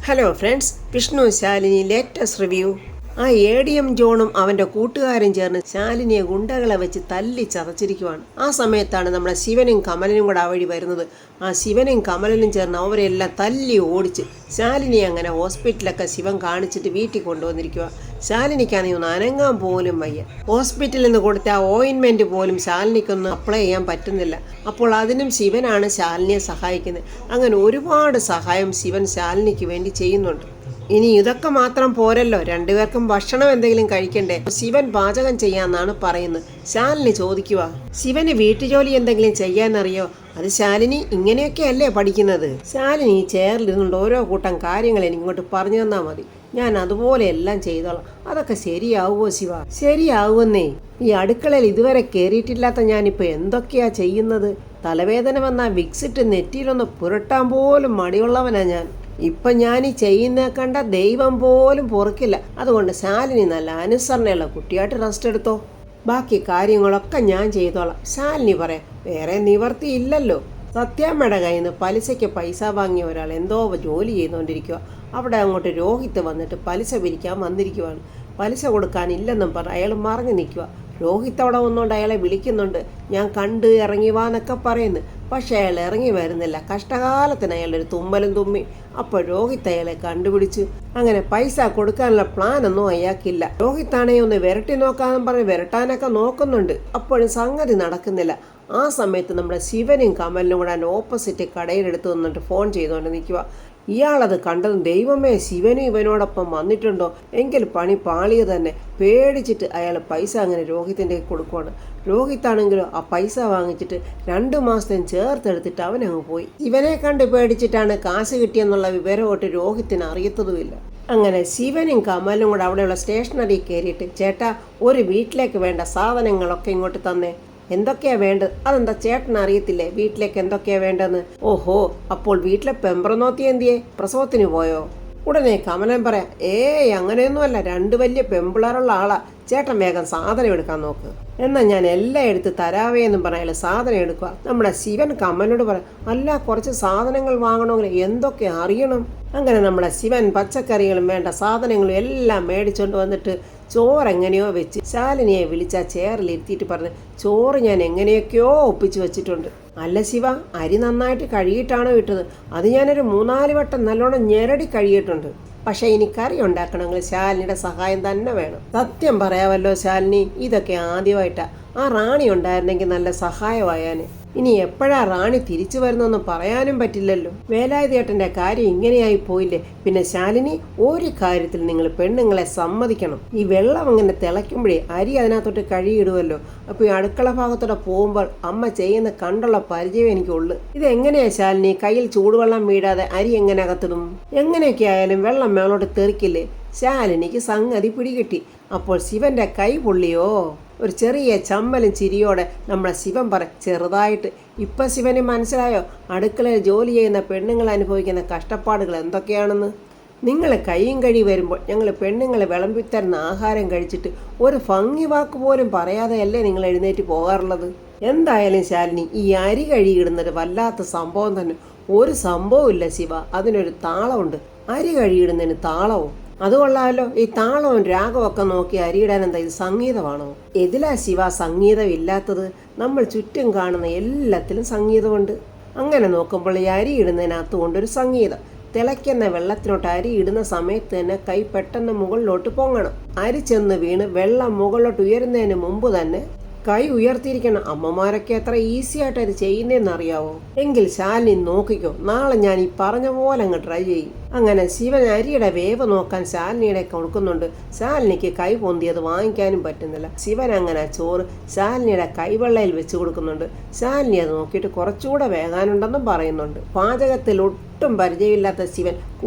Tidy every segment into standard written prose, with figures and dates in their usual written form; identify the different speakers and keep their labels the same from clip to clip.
Speaker 1: Hello friends, Vishnu Shalini latest review. ആ ADM ജോണും അവൻ്റെ കൂട്ടുകാരും ചേർന്ന് ശാലിനിയെ ഗുണ്ടകളെ വെച്ച് തല്ലി ചതച്ചിരിക്കുവാണ്. ആ സമയത്താണ് നമ്മുടെ ശിവനും കമലനും കൂടെ ആ വഴി വരുന്നത്. ആ ശിവനും കമലനും ചേർന്ന് അവരെല്ലാം തല്ലി ഓടിച്ച് ശാലിനിയെ അങ്ങനെ ഹോസ്പിറ്റലൊക്കെ ശിവൻ കാണിച്ചിട്ട് വീട്ടിൽ കൊണ്ടുവന്നിരിക്കുക. ശാലിനിക്കാണെങ്കിൽ ഒന്ന് അനങ്ങാൻ പോലും വയ്യ. ഹോസ്പിറ്റലിൽ നിന്ന് കൊടുത്ത ആ ഓയിൻമെൻറ്റ് പോലും ശാലിനിക്കൊന്നും അപ്ലൈ ചെയ്യാൻ പറ്റുന്നില്ല. അപ്പോൾ അതിനും ശിവനാണ് ശാലിനിയെ സഹായിക്കുന്നത്. അങ്ങനെ ഒരുപാട് സഹായം ശിവൻ ശാലിനിക്ക് വേണ്ടി ചെയ്യുന്നുണ്ട്. ഇനി ഇതൊക്കെ മാത്രം പോരല്ലോ, രണ്ടുപേർക്കും ഭക്ഷണം എന്തെങ്കിലും കഴിക്കണ്ടേ? ശിവൻ പാചകം ചെയ്യാന്നാണ് പറയുന്നത്. ശാലിനി ചോദിക്കുക, ശിവന് വീട്ടുജോലി എന്തെങ്കിലും ചെയ്യാനറിയോ? അത് ശാലിനി ഇങ്ങനെയൊക്കെയല്ലേ പഠിക്കുന്നത്? ശാലിനി ചെയറിലിരുന്നുകൊണ്ട് ഓരോ കൂട്ടം കാര്യങ്ങൾ എനിക്കിങ്ങോട്ട് പറഞ്ഞു തന്നാൽ മതി, ഞാൻ അതുപോലെ എല്ലാം ചെയ്തോളാം. അതൊക്കെ ശരിയാവുമോ ശിവ? ശരിയാവുമെന്നേ. ഈ അടുക്കളയിൽ ഇതുവരെ കയറിയിട്ടില്ലാത്ത ഞാനിപ്പോൾ എന്തൊക്കെയാ ചെയ്യുന്നത്? തലവേദന വന്നാൽ വിക്സിട്ട് നെറ്റിയിലൊന്ന് പുരട്ടാൻ പോലും മടിയുള്ളവനാ ഞാൻ. ഇപ്പം ഞാൻ ഈ ചെയ്യുന്ന കണ്ട ദൈവം പോലും പൊറുക്കില്ല. അതുകൊണ്ട് ശാലിനി നല്ല അനുസരണയുള്ള കുട്ടിയായിട്ട് റെസ്റ്റ് എടുത്തോ, ബാക്കി കാര്യങ്ങളൊക്കെ ഞാൻ ചെയ്തോളാം. ശാലിനി പറയാം, വേറെ നിവർത്തിയില്ലല്ലോ. സത്യാമ്മയുടെ കയ്യിൽ നിന്ന് പലിശയ്ക്ക് പൈസ വാങ്ങിയ ഒരാൾ എന്തോ ജോലി ചെയ്തുകൊണ്ടിരിക്കുക. അവിടെ അങ്ങോട്ട് രോഹിത്ത് വന്നിട്ട് പലിശ പിരിക്കാൻ വന്നിരിക്കുവാണ്. പലിശ കൊടുക്കാനില്ലെന്നും പറഞ്ഞ് അയാൾ മറിഞ്ഞു നിൽക്കുക. രോഹിത്ത് അവിടെ വന്നുകൊണ്ട് അയാളെ വിളിക്കുന്നുണ്ട്, ഞാൻ കണ്ട് ഇറങ്ങി വാന്നൊക്കെ പറയുന്നു. പക്ഷേ അയാൾ ഇറങ്ങി വരുന്നില്ല. കഷ്ടകാലത്തിന് അയാളൊരു തുമ്മലും തുമ്മി. അപ്പോൾ രോഹിത്ത് അയാളെ കണ്ടുപിടിച്ചു. അങ്ങനെ പൈസ കൊടുക്കാനുള്ള പ്ലാനൊന്നും അയാൾക്കില്ല. രോഹിത്താണെ ഒന്ന് വിരട്ടി നോക്കാമെന്ന് പറഞ്ഞ് വിരട്ടാനൊക്കെ നോക്കുന്നുണ്ട്. അപ്പോഴും സംഗതി നടക്കുന്നില്ല. ആ സമയത്ത് നമ്മുടെ ശിവനും കമലിനും കൂടെ ഓപ്പോസിറ്റ് കടയിലെടുത്ത് വന്നിട്ട് ഫോൺ ചെയ്തുകൊണ്ട് നിൽക്കുക. ഇയാളത് കണ്ടതും ദൈവമേ, ശിവനും ഇവനോടൊപ്പം വന്നിട്ടുണ്ടോ, എങ്കിൽ പണി പാളിയത് തന്നെ. പേടിച്ചിട്ട് അയാൾ പൈസ അങ്ങനെ രോഹിത്തിൻ്റെ കൊടുക്കുവാണ്. രോഹിത്താണെങ്കിലോ ആ പൈസ വാങ്ങിച്ചിട്ട് 2 മാസത്തേന് ചേർത്തെടുത്തിട്ട് അവനങ്ങ് പോയി. ഇവനെ കണ്ട് പേടിച്ചിട്ടാണ് കാശ് കിട്ടിയെന്നുള്ള വിവരമോട്ട് രോഹിത്തിന് അറിയത്തതുമില്ല. അങ്ങനെ ശിവനും കമലും കൂടെ അവിടെയുള്ള സ്റ്റേഷനറി കയറിയിട്ട്, ചേട്ടാ ഒരു വീട്ടിലേക്ക് വേണ്ട സാധനങ്ങളൊക്കെ ഇങ്ങോട്ട് തന്നേ. എന്തൊക്കെയാ വേണ്ടത്? അതെന്താ ചേട്ടൻ അറിയത്തില്ലേ വീട്ടിലേക്ക് എന്തൊക്കെയാ വേണ്ടെന്ന്? ഓഹോ, അപ്പോൾ വീട്ടിലെ പെമ്പ്രനോത്തി എന്തിയേ, പ്രസവത്തിന് പോയോ? ഉടനെ കമലൻ പറയാം, അങ്ങനെയൊന്നുമല്ല, 2 വലിയ പെമ്പിളറുള്ള ആളാ. ചേട്ടൻ വേഗം സാധനം എടുക്കാൻ നോക്ക്. എന്നാൽ ഞാൻ എല്ലാം എടുത്ത് തരാവേ എന്നും പറയാൻ സാധനം എടുക്കുക. നമ്മുടെ ശിവൻ കമലോട് പറയാം, അല്ല കുറച്ച് സാധനങ്ങൾ വാങ്ങണമെങ്കിൽ എന്തൊക്കെ അറിയണം? അങ്ങനെ നമ്മുടെ ശിവൻ പച്ചക്കറികളും വേണ്ട സാധനങ്ങളും എല്ലാം മേടിച്ചുകൊണ്ട് വന്നിട്ട് ചോറെങ്ങനെയോ വെച്ച് ശാലിനിയെ വിളിച്ച ചെയറിലിരുത്തിയിട്ട് പറഞ്ഞ്, ചോറ് ഞാൻ എങ്ങനെയൊക്കെയോ ഒപ്പിച്ച് വെച്ചിട്ടുണ്ട്. അല്ല ശിവ, അരി നന്നായിട്ട് കഴുകിയിട്ടാണോ ഇട്ടത്? അത് ഞാനൊരു 3-4 വട്ടം നല്ലോണം ഞെരടി കഴുകിയിട്ടുണ്ട്. പക്ഷേ ഇനി കറി ഉണ്ടാക്കണമെങ്കിൽ ശാലിനിയുടെ സഹായം തന്നെ വേണം. സത്യം പറയാമല്ലോ ശാലിനി, ഇതൊക്കെ ആദ്യമായിട്ടാ. ആ റാണി ഉണ്ടായിരുന്നെങ്കിൽ നല്ല സഹായമായാന്. ഇനി എപ്പോഴാ റാണി തിരിച്ചു വരുന്നൊന്നും പറയാനും പറ്റില്ലല്ലോ. വേലായുധേട്ടൻ്റെ കാര്യം ഇങ്ങനെയായി പോയില്ലേ. പിന്നെ ശാലിനി, ഒരു കാര്യത്തിൽ നിങ്ങൾ പെണ്ണുങ്ങളെ സമ്മതിക്കണം. ഈ വെള്ളം അങ്ങനെ തിളയ്ക്കുമ്പോഴേ അരി അതിനകത്തോട്ട് കഴുകിയിടുമല്ലോ. അപ്പോൾ ഈ അടുക്കള ഭാഗത്തോടെ പോകുമ്പോൾ അമ്മ ചെയ്യുന്ന കണ്ടുള്ള പരിചയം എനിക്കുള്ളു. ഇതെങ്ങനെയാ ശാലിനി, കയ്യിൽ ചൂടുവെള്ളം വീഴാതെ അരി എങ്ങനെ അകത്തിടും? എങ്ങനെയൊക്കെ ആയാലും വെള്ളം മേളോട്ട് തെറിക്കില്ലേ? ശാലിനിക്ക് സംഗതി പിടികിട്ടി. അപ്പോൾ ശിവന്റെ കൈ പൊള്ളിയോ? ഒരു ചെറിയ ചമ്മലും ചിരിയോടെ നമ്മളെ ശിവൻ പറ, ചെറുതായിട്ട്. ഇപ്പം ശിവന് മനസ്സിലായോ അടുക്കളയിൽ ജോലി ചെയ്യുന്ന പെണ്ണുങ്ങൾ അനുഭവിക്കുന്ന കഷ്ടപ്പാടുകൾ എന്തൊക്കെയാണെന്ന്? നിങ്ങൾ കൈയും കഴി വരുമ്പോൾ ഞങ്ങൾ പെണ്ണുങ്ങൾ വിളമ്പിത്തരുന്ന ആഹാരം കഴിച്ചിട്ട് ഒരു ഭംഗി വാക്ക് പോലും പറയാതെയല്ലേ നിങ്ങൾ എഴുന്നേറ്റ് പോകാറുള്ളത്? എന്തായാലും ശാലിനി, ഈ അരി കഴുകിയിടുന്നത് വല്ലാത്ത സംഭവം തന്നെ. ഒരു സംഭവമില്ല ശിവ, അതിനൊരു താളമുണ്ട്. അരി കഴുകിയിടുന്നതിന് താളവും അതുകൊള്ളാമല്ലോ. ഈ താളവും രാഗവും ഒക്കെ നോക്കി അരിയിടാൻ എന്താ ഇത് സംഗീതമാണോ? എതിലാ ശിവ സംഗീതം ഇല്ലാത്തത്? നമ്മൾ ചുറ്റും കാണുന്ന എല്ലാത്തിലും സംഗീതമുണ്ട്. അങ്ങനെ നോക്കുമ്പോൾ ഈ അരി ഇടുന്നതിനകത്ത് കൊണ്ടൊരു സംഗീതം. തിളയ്ക്കുന്ന വെള്ളത്തിലോട്ട് അരി ഇടുന്ന സമയത്ത് തന്നെ കൈ പെട്ടെന്ന് മുകളിലോട്ട് പൊങ്ങണം. അരി ചെന്ന് വീണ് വെള്ളം മുകളിലോട്ട് ഉയരുന്നതിന് മുമ്പ് തന്നെ കൈ ഉയർത്തിയിരിക്കണം. അമ്മമാരൊക്കെ എത്ര ഈസി ആയിട്ട് അത് ചെയ്യുന്നതെന്നറിയാവോ? എങ്കിൽ ശാലിനി നോക്കിക്കോ, നാളെ ഞാൻ ഈ പറഞ്ഞ പോലെ അങ്ങ് ട്രൈ ചെയ്യും. അങ്ങനെ ശിവൻ അരിയുടെ വേവ് നോക്കാൻ ശാലിനിയുടെ കൊടുക്കുന്നുണ്ട്. ശാലിനിക്ക് കൈ പൊന്തിയത് വാങ്ങിക്കാനും പറ്റുന്നില്ല. ശിവൻ അങ്ങനെ ചോറ് ശാലിനിയുടെ കൈവെള്ളയിൽ വെച്ച് കൊടുക്കുന്നുണ്ട്. ശാലിനി അത് നോക്കിയിട്ട് കുറച്ചുകൂടെ വേകാനുണ്ടെന്നും പറയുന്നുണ്ട്. പാചകത്തിൽ ഒട്ടും പരിചയമില്ലാത്ത ശിവൻ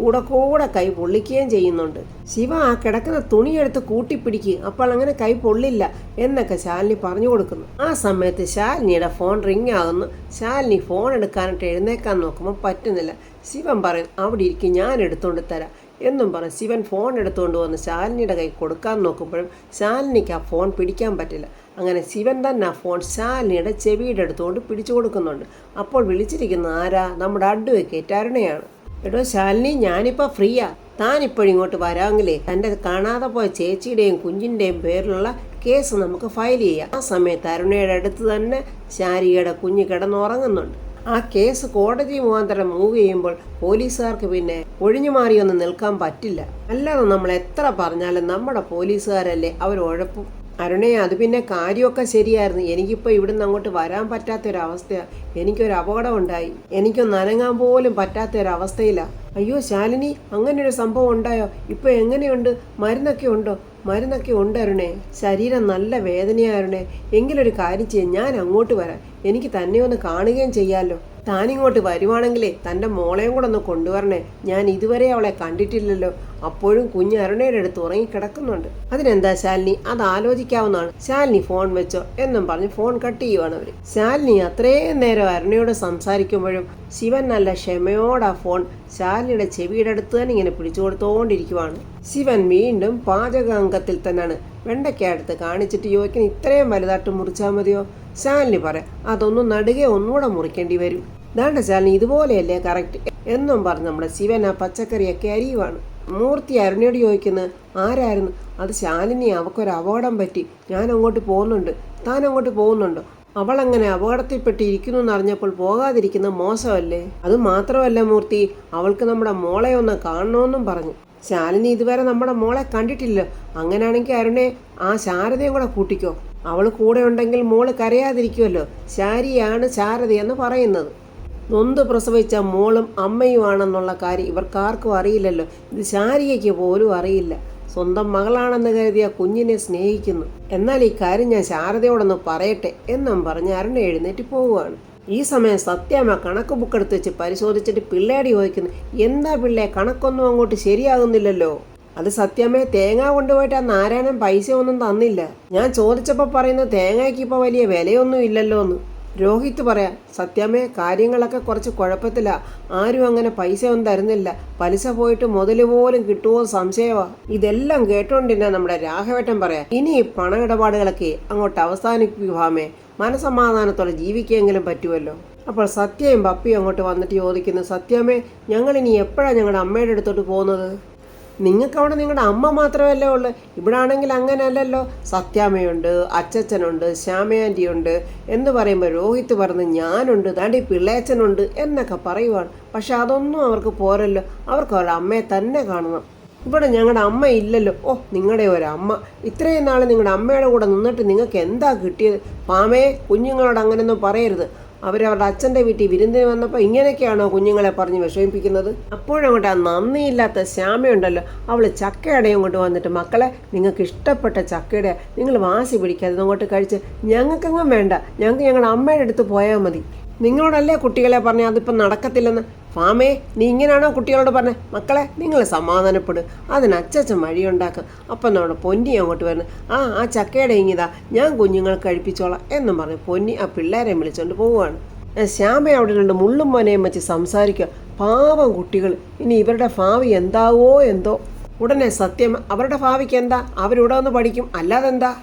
Speaker 1: കൂടെ കൈ പൊള്ളിക്കുകയും ചെയ്യുന്നുണ്ട്. ശിവ ആ കിടക്കുന്ന തുണിയെടുത്ത് കൂട്ടിപ്പിടിക്കുക, അപ്പോൾ അങ്ങനെ കൈ പൊള്ളില്ല എന്നൊക്കെ ശാലിനി പറഞ്ഞു കൊടുക്കുന്നു. ആ സമയത്ത് ശാലിനിയുടെ ഫോൺ റിങ് ആകുന്നു. ശാലിനി ഫോൺ എടുക്കാനായിട്ട് എഴുന്നേക്കാൻ നോക്കുമ്പോൾ പറ്റുന്നില്ല. ശിവൻ പറയും, അവിടെ ഇരിക്കും, ഞാൻ എടുത്തുകൊണ്ട് തരാം എന്നും പറഞ്ഞ് ശിവൻ ഫോൺ എടുത്തുകൊണ്ട് വന്ന് ശാലിനിയുടെ കൈ കൊടുക്കാൻ നോക്കുമ്പോഴും ശാലിനിക്ക് ആ ഫോൺ പിടിക്കാൻ പറ്റില്ല. അങ്ങനെ ശിവൻ തന്നെ ആ ഫോൺ ശാലിനിയുടെ ചെവിയുടെ അടുത്തുകൊണ്ട് പിടിച്ചു കൊടുക്കുന്നുണ്ട്. അപ്പോൾ വിളിച്ചിരിക്കുന്ന ആരാ? നമ്മുടെ അഡ്വക്കേറ്റ് അരുണയാണ്. എടോ ശാലിനി, ഞാനിപ്പോൾ ഫ്രീയാ. താൻ ഇപ്പോഴിങ്ങോട്ട് വരാമെങ്കിലേ തൻ്റെ കാണാതെ പോയ ചേച്ചിയുടെയും കുഞ്ഞിൻ്റെയും പേരിലുള്ള കേസ് നമുക്ക് ഫയൽ ചെയ്യാം. ആ സമയത്ത് അരുണയുടെ അടുത്ത് തന്നെ ശാരികയുടെ കുഞ്ഞ് കിടന്നുറങ്ങുന്നുണ്ട്. ആ കേസ് കോടതി മുഖാന്തരം മൂവ് ചെയ്യുമ്പോൾ പോലീസുകാർക്ക് പിന്നെ ഒഴിഞ്ഞു മാറിയൊന്നും നിൽക്കാൻ പറ്റില്ല. അല്ലാതെ നമ്മൾ എത്ര പറഞ്ഞാലും നമ്മുടെ പോലീസുകാരല്ലേ അവർ ഉഴപ്പും. അരുണേ, അത് പിന്നെ കാര്യമൊക്കെ ശരിയായിരുന്നു. എനിക്കിപ്പോൾ ഇവിടുന്ന് അങ്ങോട്ട് വരാൻ പറ്റാത്തൊരവസ്ഥയാണ്. എനിക്കൊരു അപകടം ഉണ്ടായി. എനിക്കൊന്ന് അനങ്ങാൻ പോലും പറ്റാത്തൊരവസ്ഥയിലാണ്. അയ്യോ ശാലിനി, അങ്ങനൊരു സംഭവം ഉണ്ടായോ? ഇപ്പോൾ എങ്ങനെയുണ്ട്? മരുന്നൊക്കെ ഉണ്ടോ? മരുന്നൊക്കെ ഉണ്ട് അരുണേ. ശരീരം നല്ല വേദനയായിരുണേ. എങ്കിലൊരു കാര്യം ചെയ്യാം, ഞാൻ അങ്ങോട്ട് വരാം. എനിക്ക് തന്നെ ഒന്ന് കാണുകയും ചെയ്യാമല്ലോ. താനിങ്ങോട്ട് വരുവാണെങ്കിലേ തൻ്റെ മോളെയും കൂടെ ഒന്ന് കൊണ്ടുവരണേ. ഞാൻ ഇതുവരെ അവളെ കണ്ടിട്ടില്ലല്ലോ. അപ്പോഴും കുഞ്ഞ് അരുണയുടെ അടുത്ത് ഉറങ്ങിക്കിടക്കുന്നുണ്ട്. അതിനെന്താ ശാലിനി, അത് ആലോചിക്കാവുന്നതാണ്. ശാലിനി ഫോൺ വെച്ചോ എന്നും പറഞ്ഞ് ഫോൺ കട്ട് ചെയ്യുവാണ് അവർ. ശാലിനി അത്രയും നേരം അരുണയോട് സംസാരിക്കുമ്പോഴും ശിവൻ നല്ല ക്ഷമയോടെ ഫോൺ ശാലിനിയുടെ ചെവിയുടെ അടുത്ത് തന്നെ ഇങ്ങനെ പിടിച്ചു കൊടുത്തോണ്ടിരിക്കുവാണ്. ശിവൻ വീണ്ടും പാചകാംഗത്തിൽ തന്നെയാണ്. വെണ്ടയ്ക്ക അടുത്ത് കാണിച്ചിട്ട് ചോദിക്കുന്ന, ഇത്രയും വലുതായിട്ട് മുറിച്ചാൽ മതിയോ? ശാലിനി പറയാം, അതൊന്നും നടുകെ ഒന്നുകൂടെ മുറിക്കേണ്ടി വരും. ദാണ്ട ശാലിനി, ഇതുപോലെയല്ലേ കറക്റ്റ് എന്നും പറഞ്ഞ് നമ്മുടെ ശിവൻ ആ പച്ചക്കറിയൊക്കെ അരിയുവാണ്. മൂർത്തി അരുണയോട് ചോദിക്കുന്നത്, ആരായിരുന്നു അത്? ശാലിനി, അവക്കൊരു അപകടം പറ്റി, ഞാൻ അങ്ങോട്ട് പോകുന്നുണ്ട്. താൻ അങ്ങോട്ട് പോകുന്നുണ്ടോ? അവളങ്ങനെ അപകടത്തിൽപ്പെട്ടിരിക്കുന്നു എന്നറിഞ്ഞപ്പോൾ പോകാതിരിക്കുന്ന മോശമല്ലേ? അത് മാത്രമല്ല മൂർത്തി, അവൾക്ക് നമ്മുടെ മോളെ ഒന്ന് കാണണമെന്നും പറഞ്ഞു. ശാലിനി ഇതുവരെ നമ്മുടെ മോളെ കണ്ടിട്ടില്ലല്ലോ. അങ്ങനെയാണെങ്കിൽ അരുണെ, ആ ശാരദയും കൂടെ കൂട്ടിക്കോ. അവൾ കൂടെ ഉണ്ടെങ്കിൽ മോള് കരയാതിരിക്കുമല്ലോ. ശാരിയാണ് ശാരദയെന്ന് പറയുന്നത്. നൊന്ത് പ്രസവിച്ച മോളും അമ്മയുമാണെന്നുള്ള കാര്യം ഇവർക്കാർക്കും അറിയില്ലല്ലോ. ഇത് ശാരികയ്ക്ക് പോലും അറിയില്ല. സ്വന്തം മകളാണെന്ന് കരുതിയ കുഞ്ഞിനെ സ്നേഹിക്കുന്നു. എന്നാൽ ഈ കാര്യം ഞാൻ ശാരദയോടൊന്ന് പറയട്ടെ എന്നും പറഞ്ഞ് അരുണ എഴുന്നേറ്റ് പോവുകയാണ്. ഈ സമയം സത്യാമ്മ കണക്ക് ബുക്കെടുത്ത് വെച്ച് പരിശോധിച്ചിട്ട് പിള്ളേടി ചോദിക്കുന്നു, എന്താ പിള്ളേ, കണക്കൊന്നും അങ്ങോട്ട് ശരിയാകുന്നില്ലല്ലോ. അത് സത്യാമ്മയെ തേങ്ങ കൊണ്ടുപോയിട്ട് ആ നാരായണൻ പൈസ ഒന്നും തന്നില്ല. ഞാൻ ചോദിച്ചപ്പോൾ പറയുന്നത് തേങ്ങയ്ക്ക് ഇപ്പോൾ വലിയ വിലയൊന്നും ഇല്ലല്ലോ എന്ന്. രോഹിത് പറയാം, സത്യാമ്മയെ കാര്യങ്ങളൊക്കെ കുറച്ച് കുഴപ്പത്തിലാണ്. ആരും അങ്ങനെ പൈസ ഒന്നും തരുന്നില്ല. പലിശ പോയിട്ട് മുതൽ പോലും കിട്ടുമോ സംശയമാണ്. ഇതെല്ലാം കേട്ടോണ്ടിരുന്ന നമ്മുടെ രാഘവേട്ടൻ പറയാം, ഇനി ഈ പണമിടപാടുകളൊക്കെ അങ്ങോട്ട് അവസാനിപ്പിക്കുവാമേ, മനസമാധാനത്തോടെ ജീവിക്കുകയെങ്കിലും പറ്റുമല്ലോ. അപ്പോൾ സത്യയും പപ്പിയും അങ്ങോട്ട് വന്നിട്ട് ചോദിക്കുന്നു, സത്യാമ്മേ, ഞങ്ങളിനി എപ്പോഴാണ് ഞങ്ങളുടെ അമ്മയുടെ അടുത്തോട്ട് പോകുന്നത്? നിങ്ങൾക്കവിടെ നിങ്ങളുടെ അമ്മ മാത്രമല്ലേ ഉള്ളു. ഇവിടെ ആണെങ്കിൽ അങ്ങനെയല്ലല്ലോ. സത്യാമ്മയുണ്ട്, അച്ചച്ചനുണ്ട്, ശ്യാമയാൻ്റിയുണ്ട് എന്ന് പറയുമ്പോൾ രോഹിത് പറഞ്ഞ് ഞാനുണ്ട്, താണ്ടി പിള്ളേച്ചനുണ്ട് എന്നൊക്കെ പറയുവാണ്. പക്ഷെ അതൊന്നും അവർക്ക് പോരല്ലോ. അവർക്ക് അവരുടെ അമ്മയെ തന്നെ കാണണം. ഇവിടെ ഞങ്ങളുടെ അമ്മ ഇല്ലല്ലോ. ഓ, നിങ്ങളുടെ ഒരമ്മ. ഇത്രയും നാൾ നിങ്ങളുടെ അമ്മയുടെ കൂടെ നിന്നിട്ട് നിങ്ങൾക്ക് എന്താ കിട്ടിയത്? പാമേ, കുഞ്ഞുങ്ങളോട് അങ്ങനെയൊന്നും പറയരുത്. അവരവരുടെ അച്ഛൻ്റെ വീട്ടിൽ വിരുന്നിന് വന്നപ്പോൾ ഇങ്ങനെയൊക്കെയാണോ കുഞ്ഞുങ്ങളെ പറഞ്ഞ് വിഷമിപ്പിക്കുന്നത്? അപ്പോഴങ്ങോട്ട് ആ നന്ദിയില്ലാത്ത ശ്യാമയുണ്ടല്ലോ, അവൾ ചക്കയടയും കൊണ്ട് വന്നിട്ട്, മക്കളെ, നിങ്ങൾക്ക് ഇഷ്ടപ്പെട്ട ചക്കയുടെ നിങ്ങൾ വാശി പിടിക്കാതെ അങ്ങോട്ട് കഴിച്ച് ഞങ്ങൾക്കെങ്ങും വേണ്ട, ഞങ്ങൾക്ക് ഞങ്ങളുടെ അമ്മയുടെ അടുത്ത് പോയാൽ മതി. നിങ്ങളോടല്ലേ കുട്ടികളെ പറഞ്ഞ അതിപ്പം നടക്കത്തില്ലെന്ന്? ഫാമേ, നീ ഇങ്ങനെയാണോ കുട്ടികളോട് പറഞ്ഞത്? മക്കളെ, നിങ്ങൾ സമാധാനപ്പെടും, അതിന് അച്ചച്ചൻ വഴിയുണ്ടാക്കും. അപ്പം നമ്മുടെ പൊന്നി അങ്ങോട്ട് വരുന്നത്, ആ ചക്കയുടെ ഇങ്ങിതാ, ഞാൻ കുഞ്ഞുങ്ങൾക്ക് കഴിപ്പിച്ചോളാം എന്നും പറഞ്ഞ് പൊന്നി ആ പിള്ളേരെ വിളിച്ചുകൊണ്ട് പോവുകയാണ്. ശ്യാമ അവിടെ രണ്ട് മുള്ളും മോനെയും വെച്ച് സംസാരിക്കുക. പാവം കുട്ടികൾ, ഇനി ഇവരുടെ ഭാവി എന്താവോ എന്തോ. ഉടനെ സത്യം, അവരുടെ ഭാവിക്ക് എന്താ, അവരിവിടെ വന്ന് പഠിക്കും, അല്ലാതെന്താ.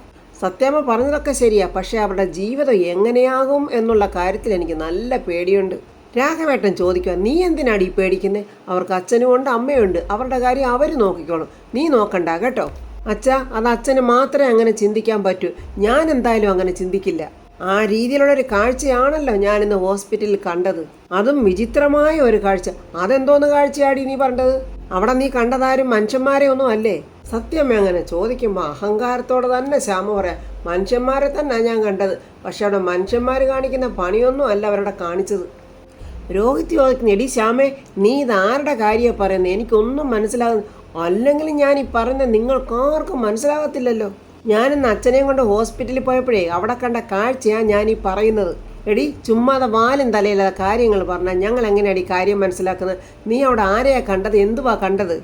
Speaker 1: സത്യാമ്മ പറഞ്ഞതൊക്കെ ശരിയാ, പക്ഷേ അവരുടെ ജീവിതം എങ്ങനെയാകും എന്നുള്ള കാര്യത്തിൽ എനിക്ക് നല്ല പേടിയുണ്ട്. രാഘവേട്ടൻ ചോദിക്കുക, നീ എന്തിനാണ് ഈ പേടിക്കുന്നത്? അവർക്ക് അച്ഛനും ഉണ്ട്, അമ്മയുണ്ട്, അവരുടെ കാര്യം അവർ നോക്കിക്കോളും, നീ നോക്കണ്ട കേട്ടോ. അച്ഛാ, അത് അച്ഛന് മാത്രമേ അങ്ങനെ ചിന്തിക്കാൻ പറ്റൂ. ഞാൻ എന്തായാലും അങ്ങനെ ചിന്തിക്കില്ല. ആ രീതിയിലുള്ളൊരു കാഴ്ചയാണല്ലോ ഞാനിന്ന് ഹോസ്പിറ്റലിൽ കണ്ടത്. അതും വിചിത്രമായ ഒരു കാഴ്ച. അതെന്തോന്ന് കാഴ്ചയാടി നീ പറഞ്ഞത്? അവിടെ നീ കണ്ടതാരും മനുഷ്യന്മാരെ ഒന്നും അല്ലേ? സത്യമേ, അങ്ങനെ ചോദിക്കുമ്പോൾ അഹങ്കാരത്തോടെ തന്നെ ശ്യാമ പറയാം, മനുഷ്യന്മാരെ തന്നെ ഞാൻ കണ്ടത്. പക്ഷെ അവിടെ മനുഷ്യന്മാർ കാണിക്കുന്ന പണിയൊന്നും അല്ല അവരുടെ കാണിച്ചത്. രോഹിത് ചോദിക്കുന്നു, എടി ശ്യാമേ, നീ ഇതാരുടെ കാര്യമാണ് പറയുന്നത്? എനിക്കൊന്നും മനസ്സിലാകുന്നു. അല്ലെങ്കിൽ ഞാൻ ഈ പറയുന്നത് നിങ്ങൾക്കാർക്കും മനസ്സിലാകത്തില്ലല്ലോ. ഞാനിന്ന് അച്ഛനെയും കൊണ്ട് ഹോസ്പിറ്റലിൽ പോയപ്പോഴേ അവിടെ കണ്ട കാഴ്ചയാണ് ഞാൻ ഈ പറയുന്നത്. എടി, ചുമ്മാതെ വാലും തലയില്ലാതെ കാര്യങ്ങൾ പറഞ്ഞാൽ ഞങ്ങൾ എങ്ങനെയാണ് ഈ കാര്യം മനസ്സിലാക്കുന്നത്? നീ അവിടെ ആരെയാ കണ്ടത്? എന്തുവാ കണ്ടത്?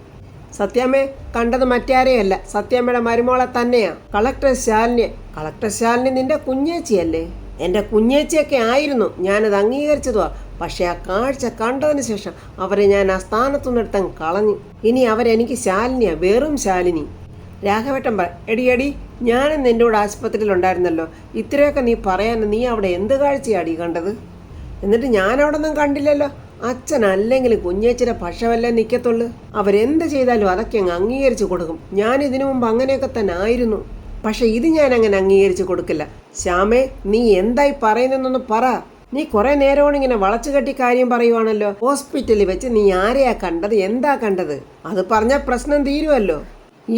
Speaker 1: സത്യാമ്മയെ കണ്ടത് മറ്റാരെയല്ല, സത്യാമ്മയുടെ മരുമോളെ തന്നെയാ, കളക്ടർ ശാലിനി. കളക്ടർ ശാലിനി നിന്റെ കുഞ്ഞേച്ചിയല്ലേ? എൻ്റെ കുഞ്ഞേച്ചിയൊക്കെ ആയിരുന്നു, ഞാനത് അംഗീകരിച്ചതുവാ. പക്ഷെ ആ കാഴ്ച കണ്ടതിന് ശേഷം അവരെ ഞാൻ ആ സ്ഥാനത്തുനിന്നെടുത്തങ്ങ് കളഞ്ഞു. ഇനി അവരെനിക്ക് ശാലിനിയാ, വെറും ശാലിനി. രാഘവേട്ടൻ പറ, എടി, ഞാനും നിൻ്റെ കൂടെ ആശുപത്രിയിൽ ഉണ്ടായിരുന്നല്ലോ. ഇത്രയൊക്കെ നീ പറയാൻ നീ അവിടെ എന്ത് കാഴ്ചയാടി കണ്ടത്? എന്നിട്ട് ഞാൻ അവിടെ ഒന്നും കണ്ടില്ലല്ലോ. അച്ഛൻ അല്ലെങ്കിൽ കുഞ്ഞേച്ചിയുടെ പക്ഷമല്ലേ നിൽക്കത്തുള്ളൂ. അവരെന്ത് ചെയ്താലും അതൊക്കെ അങ്ങ് അംഗീകരിച്ചു കൊടുക്കും. ഞാൻ ഇതിനു മുമ്പ് അങ്ങനെയൊക്കെ തന്നെ ആയിരുന്നു. പക്ഷെ ഇത് ഞാൻ അങ്ങനെ അംഗീകരിച്ചു കൊടുക്കില്ല. ശ്യാമേ, നീ എന്തായി പറയുന്നെന്നൊന്ന് പറ. നീ കുറെ നേരമാണ് ഇങ്ങനെ വളച്ചുകെട്ടി കാര്യം പറയുവാണല്ലോ. ഹോസ്പിറ്റലിൽ വെച്ച് നീ ആരെയാ കണ്ടത്, എന്താ കണ്ടത്? അത് പറഞ്ഞാൽ പ്രശ്നം തീരുമല്ലോ.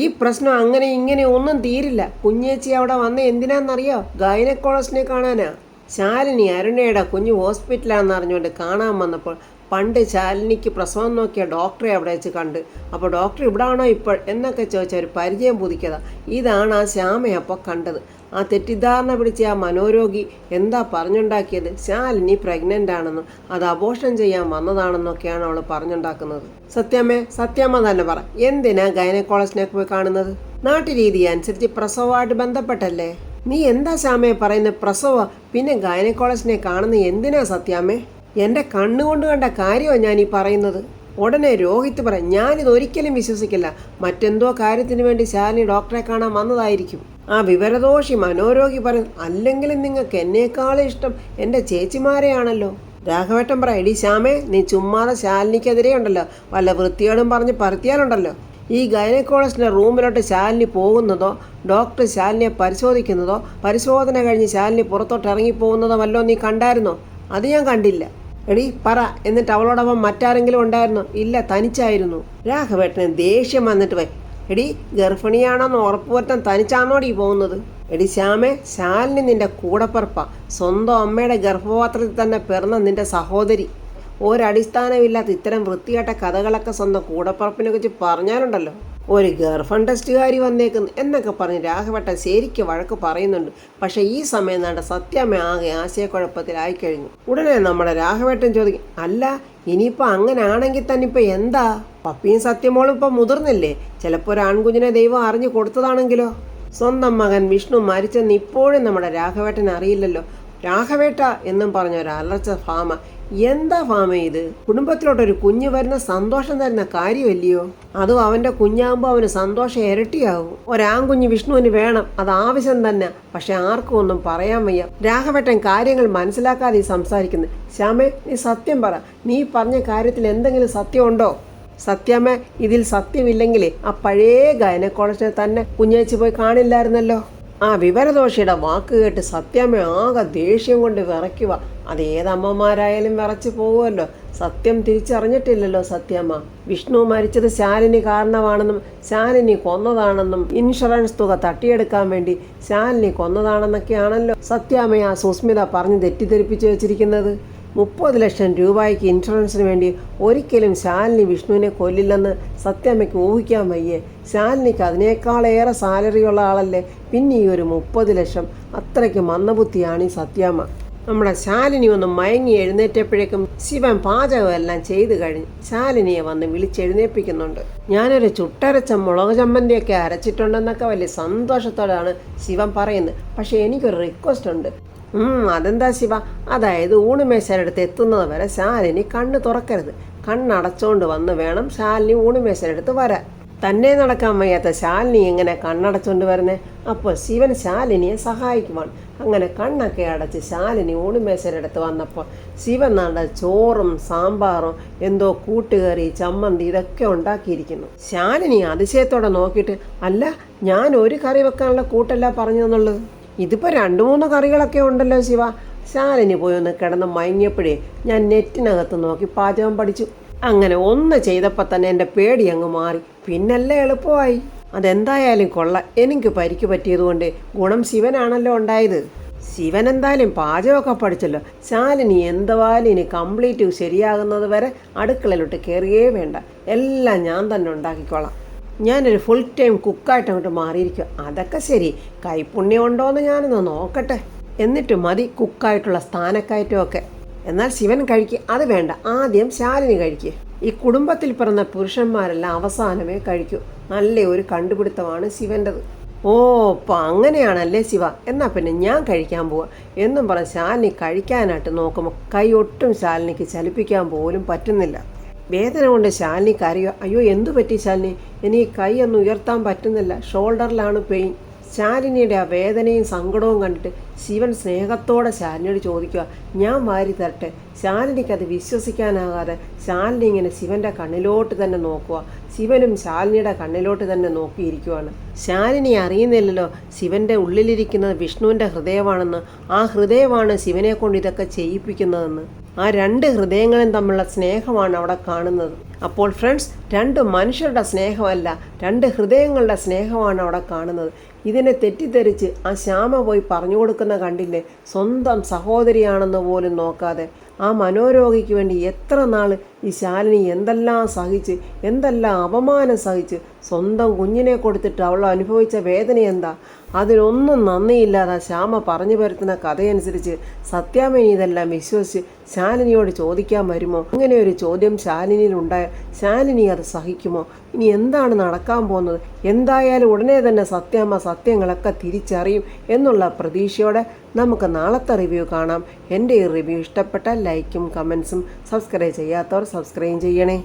Speaker 1: ഈ പ്രശ്നം അങ്ങനെ ഇങ്ങനെ ഒന്നും തീരില്ല. കുഞ്ഞേച്ചി അവിടെ വന്ന എന്തിനാന്നറിയോ? ഗൈനക്കോളജിസ്റ്റിനെ കാണാനാ. ശാലിനി അരുണയുടെ കുഞ്ഞ് ഹോസ്പിറ്റലാണെന്ന് അറിഞ്ഞുകൊണ്ട് കാണാൻ വന്നപ്പോൾ പണ്ട് ശാലിനിക്ക് പ്രസവം നോക്കിയ ഡോക്ടറെ അവിടെ വെച്ച് കണ്ട്. അപ്പോൾ ഡോക്ടർ ഇവിടെ ആണോ ഇപ്പോൾ എന്നൊക്കെ ചോദിച്ചാൽ ഒരു പരിചയം പുതുക്കിയതാ. ഇതാണ് ആ ശ്യാമയപ്പോൾ കണ്ടത്. ആ തെറ്റിദ്ധാരണ പിടിച്ച ആ മനോരോഗി എന്താ പറഞ്ഞുണ്ടാക്കിയത്? ശാലിനി പ്രഗ്നൻ്റ് ആണെന്നും അത് അബോർഷൻ ചെയ്യാൻ വന്നതാണെന്നൊക്കെയാണ് അവൾ പറഞ്ഞുണ്ടാക്കുന്നത്. സത്യമ്മ തന്നെ പറ, എന്തിനാ ഗൈനക്കോളജിസ്റ്റിനെ പോയി കാണുന്നത്? നാട്ടുരീതി അനുസരിച്ച് പ്രസവമായിട്ട് ബന്ധപ്പെട്ടല്ലേ? നീ എന്താ ശ്യാമയെ പറയുന്നത്? പ്രസവ പിന്നെ ഗൈനക്കോളജിസ്റ്റിനെ കാണുന്നത് എന്തിനാ സത്യാമ്മേ? എൻ്റെ കണ്ണുകൊണ്ട് കണ്ട കാര്യമാണ് ഞാൻ ഈ പറയുന്നത്. ഉടനെ രോഹിത് പറയും, ഞാനിതൊരിക്കലും വിശ്വസിക്കില്ല. മറ്റെന്തോ കാര്യത്തിന് വേണ്ടി ശാലിനി ഡോക്ടറെ കാണാൻ വന്നതായിരിക്കും. ആ വിവരദോഷി മനോരോഗി പറയും, അല്ലെങ്കിലും നിങ്ങൾക്ക് എന്നേക്കാളും ഇഷ്ടം എൻ്റെ ചേച്ചിമാരെയാണല്ലോ. രാഘവേട്ടൻ പറ, എടി ശ്യാമേ, നീ ചുമ്മാതെ ശാലിനിക്കെതിരെ ഉണ്ടല്ലോ വല്ല വൃത്തിയോടും പറഞ്ഞ് പരത്തിയാലുണ്ടല്ലോ. ഈ ഗൈനക്കോളജിസ്റ്റിൻ്റെ റൂമിലോട്ട് ശാലിനി പോകുന്നതോ ഡോക്ടർ ശാലിനിയെ പരിശോധിക്കുന്നതോ പരിശോധന കഴിഞ്ഞ് ശാലിനി പുറത്തോട്ട് ഇറങ്ങിപ്പോകുന്നതോ വല്ലോ നീ കണ്ടായിരുന്നോ? അത് ഞാൻ കണ്ടില്ല. എടി പറ. എന്നിട്ട് അവളോടൊപ്പം മറ്റാരെങ്കിലും ഉണ്ടായിരുന്നോ? ഇല്ല, തനിച്ചായിരുന്നു. രാഘവേട്ടന് ദേഷ്യം വന്നിട്ട് പോയി, എടി ഗർഭിണിയാണോന്ന് ഉറപ്പുവരുത്താൻ തനിച്ചാണോടി പോകുന്നത്? എടി ശ്യാമേ, ശാലിനി നിന്റെ കൂടപ്പിറപ്പാ. സ്വന്തം അമ്മയുടെ ഗർഭപാത്രത്തിൽ തന്നെ പിറന്ന നിന്റെ സഹോദരി. ഒരടിസ്ഥാനമില്ലാത്ത ഇത്തരം വൃത്തികെട്ട കഥകളൊക്കെ സ്വന്തം കൂടപ്പിറപ്പിനെ കുറിച്ച് പറഞ്ഞാലുണ്ടല്ലോ. ഒരു ഗർഭം ടെസ്റ്റുകാരി വന്നേക്കുന്നു എന്നൊക്കെ പറഞ്ഞ് രാഘവട്ടൻ ശരിക്ക് വഴക്ക് പറയുന്നുണ്ട്. പക്ഷെ ഈ സമയം നാണ്ട സത്യാമ്മ ആകെ ആശയക്കുഴപ്പത്തിലായിക്കഴിഞ്ഞു. ഉടനെ നമ്മുടെ രാഘവേട്ടൻ ചോദിക്കും, അല്ല ഇനിയിപ്പോൾ അങ്ങനെ ആണെങ്കിൽ തന്നെ ഇപ്പം എന്താ? പപ്പിയും സത്യമോളും ഇപ്പം മുതിർന്നില്ലേ? ചിലപ്പോൾ ഒരു ആൺകുഞ്ഞിനെ ദൈവം അറിഞ്ഞു കൊടുത്തതാണെങ്കിലോ? സ്വന്തം മകൻ വിഷ്ണു മരിച്ചെന്ന് ഇപ്പോഴും നമ്മുടെ രാഘവേട്ടൻ അറിയില്ലല്ലോ. രാഘവേട്ട എന്നും പറഞ്ഞ ഒരു അലർച്ച ഭാമ. എന്താ ഭാമ ഇത്? കുടുംബത്തിലോട്ടൊരു കുഞ്ഞ് വരുന്ന സന്തോഷം തരുന്ന കാര്യമല്ലയോ? അതും അവൻ്റെ കുഞ്ഞാകുമ്പോൾ അവന് സന്തോഷം ഇരട്ടിയാകും. ഒരാൺകുഞ്ഞ് വിഷ്ണുവിന് വേണം, അത് ആവശ്യം തന്നെ. പക്ഷെ ആർക്കും ഒന്നും പറയാൻ വയ്യ. രാഘവേട്ടൻ കാര്യങ്ങൾ മനസ്സിലാക്കാതെ സംസാരിക്കുന്നു. ശ്യാമേ, നീ സത്യം പറ. നീ പറഞ്ഞ കാര്യത്തിൽ എന്തെങ്കിലും സത്യമുണ്ടോ? സത്യാമ്മ, ഇതിൽ സത്യമില്ലെങ്കിലേ ആ പഴയ ഗൈനക്കോളജിനെ തന്നെ കുഞ്ഞേച്ചി പോയി കാണില്ലായിരുന്നല്ലോ. ആ വിവരദോഷിയുടെ വാക്ക് കേട്ട് സത്യാമ്മ ആകെ ദേഷ്യം കൊണ്ട് വിറയ്ക്കുക. അത് ഏതമ്മമാരായാലും വിറച്ച് പോകുമല്ലോ. സത്യം തിരിച്ചറിഞ്ഞിട്ടില്ലല്ലോ സത്യാമ്മ. വിഷ്ണു മരിച്ചത് ശാലിനി കാരണമാണെന്നും ശാലിനി കൊന്നതാണെന്നും ഇൻഷുറൻസ് തുക തട്ടിയെടുക്കാൻ വേണ്ടി ശാലിനി കൊന്നതാണെന്നൊക്കെയാണല്ലോ സത്യാമ്മ ആ സുസ്മിത പറഞ്ഞ് തെറ്റിദ്ധരിപ്പിച്ച് വെച്ചിരിക്കുന്നത്. 30 ലക്ഷം രൂപയ്ക്ക് ഇൻഷുറൻസിന് വേണ്ടി ഒരിക്കലും ശാലിനി വിഷ്ണുവിനെ കൊല്ലില്ലെന്ന് സത്യാമ്മയ്ക്ക് ഊഹിക്കാൻ വയ്യേ. ശാലിനിക്ക് അതിനേക്കാളേറെ സാലറിയുള്ള ആളല്ലേ. പിന്നെ ഈ ഒരു 30 ലക്ഷം, അത്രയ്ക്ക് മന്ദബുദ്ധിയാണ് ഈ സത്യാമ്മ. നമ്മുടെ ശാലിനി ഒന്ന് മയങ്ങി എഴുന്നേറ്റപ്പോഴേക്കും ശിവൻ പാചകമെല്ലാം ചെയ്തു കഴിഞ്ഞ് ശാലിനിയെ വന്ന് വിളിച്ചെഴുന്നേൽപ്പിക്കുന്നുണ്ട്. ഞാനൊരു ചുട്ടരച്ച മുളക് ചമ്മന്തിയൊക്കെ അരച്ചിട്ടുണ്ടെന്നൊക്കെ വലിയ സന്തോഷത്തോടാണ് ശിവൻ പറയുന്നത്. പക്ഷേ എനിക്കൊരു റിക്വസ്റ്റ് ഉണ്ട്. അതെന്താ ശിവ? അതായത് ഊണുമേശരടുത്ത് എത്തുന്നത് വരെ ശാലിനി കണ്ണ് തുറക്കരുത്. കണ്ണടച്ചോണ്ട് വന്ന് വേണം ശാലിനി ഊണുമേശരടുത്ത് വരാൻ. തന്നെ നടക്കാൻ വയ്യാത്ത ശാലിനി എങ്ങനെ കണ്ണടച്ചോണ്ട് വരുന്നേ? അപ്പോൾ ശിവൻ ശാലിനിയെ സഹായിക്കുവാണ്. അങ്ങനെ കണ്ണൊക്കെ അടച്ച് ശാലിനി ഊണുമേശരടുത്ത് വന്നപ്പോൾ ശിവൻ നാണ്ട ചോറും സാമ്പാറും എന്തോ കൂട്ടുകറി ചമ്മന്തി ഇതൊക്കെ ഉണ്ടാക്കിയിരിക്കുന്നു. ശാലിനി അതിശയത്തോടെ നോക്കിയിട്ട്, അല്ല ഞാൻ ഒരു കറി വെക്കാനുള്ള കൂട്ടല്ല പറഞ്ഞെന്നുള്ളത്. ഇതിപ്പോൾ 2-3 കറികളൊക്കെ ഉണ്ടല്ലോ ശിവ. ശാലിനി പോയി ഒന്ന് കിടന്ന് മയങ്ങിയപ്പോഴേ ഞാൻ നെറ്റിനകത്ത് നോക്കി പാചകം പഠിച്ചു. അങ്ങനെ ഒന്ന് ചെയ്തപ്പോൾ തന്നെ എൻ്റെ പേടി അങ്ങ് മാറി. പിന്നല്ലേ എളുപ്പമായി. അതെന്തായാലും കൊള്ളാം. എനിക്ക് പരിക്ക് പറ്റിയതുകൊണ്ട് ഗുണം ശിവനാണല്ലോ ഉണ്ടായത്. ശിവൻ എന്തായാലും പാചകമൊക്കെ പഠിച്ചല്ലോ. ശാലിനി എന്തായാലും ഇനി കംപ്ലീറ്റ് ശരിയാകുന്നത് വരെ അടുക്കളയിലോട്ട് കയറിയേ വേണ്ട. എല്ലാം ഞാൻ തന്നെ ഉണ്ടാക്കിക്കോളാം. ഞാനൊരു ഫുൾ ടൈം കുക്കായിട്ട് അങ്ങോട്ട് മാറിയിരിക്കുക. അതൊക്കെ ശരി, കൈപ്പുണ്യം ഉണ്ടോയെന്ന് ഞാനൊന്ന് നോക്കട്ടെ. എന്നിട്ട് മതി കുക്കായിട്ടുള്ള സ്ഥാനക്കയറ്റമൊക്കെ. എന്നാൽ ശിവൻ കഴിക്കുക. അത് വേണ്ട, ആദ്യം ശാലിനി കഴിക്കുക. ഈ കുടുംബത്തിൽ പിറന്ന പുരുഷന്മാരെല്ലാം അവസാനമേ കഴിക്കൂ. നല്ല ഒരു കണ്ടുപിടുത്തമാണ് ശിവൻ്റെത്. ഓ, അപ്പം അങ്ങനെയാണല്ലേ ശിവ. എന്നാൽ പിന്നെ ഞാൻ കഴിക്കാൻ പോവാം എന്നും പറഞ്ഞ് ശാലിനി കഴിക്കാനായിട്ട് നോക്കുമ്പോൾ കൈ ഒട്ടും ശാലിനിക്ക് ചലിപ്പിക്കാൻ പോലും പറ്റുന്നില്ല. വേദന കൊണ്ട് ശാലിനിക്ക് അറിയുക. അയ്യോ, എന്തു പറ്റി ശാലിനി? എനിക്ക് കൈ ഒന്നും ഉയർത്താൻ പറ്റുന്നില്ല. ഷോൾഡറിലാണ് പെയിൻ. ശാലിനിയുടെ ആ വേദനയും സങ്കടവും കണ്ടിട്ട് ശിവൻ സ്നേഹത്തോടെ ശാലിനിയോട് ചോദിക്കുക, ഞാൻ വാരി തരട്ടെ. ശാലിനിക്കത് വിശ്വസിക്കാനാകാതെ ശാലിനി ഇങ്ങനെ ശിവൻ്റെ കണ്ണിലോട്ട് തന്നെ നോക്കുക. ശിവനും ശാലിനിയുടെ കണ്ണിലോട്ട് തന്നെ നോക്കിയിരിക്കുവാണ്. ശാലിനി അറിയുന്നില്ലല്ലോ ശിവൻ്റെ ഉള്ളിലിരിക്കുന്നത് വിഷ്ണുവിൻ്റെ ഹൃദയമാണെന്ന്. ആ ഹൃദയമാണ് ശിവനെ കൊണ്ട് ഇതൊക്കെ ചെയ്യിപ്പിക്കുന്നതെന്ന്. ആ രണ്ട് ഹൃദയങ്ങളും തമ്മിലുള്ള സ്നേഹമാണ് അവിടെ കാണുന്നത്. അപ്പോൾ ഫ്രണ്ട്സ്, രണ്ട് മനുഷ്യരുടെ സ്നേഹമല്ല, രണ്ട് ഹൃദയങ്ങളുടെ സ്നേഹമാണ് അവിടെ കാണുന്നത്. ഇതിനെ തെറ്റിദ്ധരിച്ച് ആ ശ്യാമ പോയി പറഞ്ഞു കൊടുക്കുന്ന കണ്ടില്ലേ, സ്വന്തം സഹോദരിയാണെന്ന് പോലും നോക്കാതെ. ആ മനോരോഗിക്ക് വേണ്ടി എത്ര നാൾ ഈ ശാലിനി എന്തെല്ലാം സഹിച്ച്, എന്തെല്ലാം അപമാനം സഹിച്ച്, സ്വന്തം കുഞ്ഞിനെ കൊടുത്തിട്ട് അവൾ അനുഭവിച്ച വേദന എന്താ. അതിനൊന്നും നന്ദിയില്ലാതെ ശ്യാമ പറഞ്ഞു വരുത്തുന്ന കഥയനുസരിച്ച് സത്യാമേനി ഇതെല്ലാം വിശ്വസിച്ച് ശാലിനിയോട് ചോദിക്കാൻ വരുമോ? അങ്ങനെ ഒരു ചോദ്യം ശാലിനിയിൽ ഉണ്ടായാൽ ശാലിനി അത് സഹിക്കുമോ? ഇനി എന്താണ് നടക്കാൻ പോകുന്നത്? എന്തായാലും ഉടനെ തന്നെ സത്യാമ്മ സത്യങ്ങളൊക്കെ തിരിച്ചറിയും എന്നുള്ള പ്രതീക്ഷയോടെ നമുക്ക് നാളത്തെ റിവ്യൂ കാണാം. എൻ്റെ ഈ റിവ്യൂ ഇഷ്ടപ്പെട്ടാൽ ലൈക്കും കമൻസും, സബ്സ്ക്രൈബ് ചെയ്യാത്തവർ സബ്സ്ക്രൈബ് ചെയ്യണേ.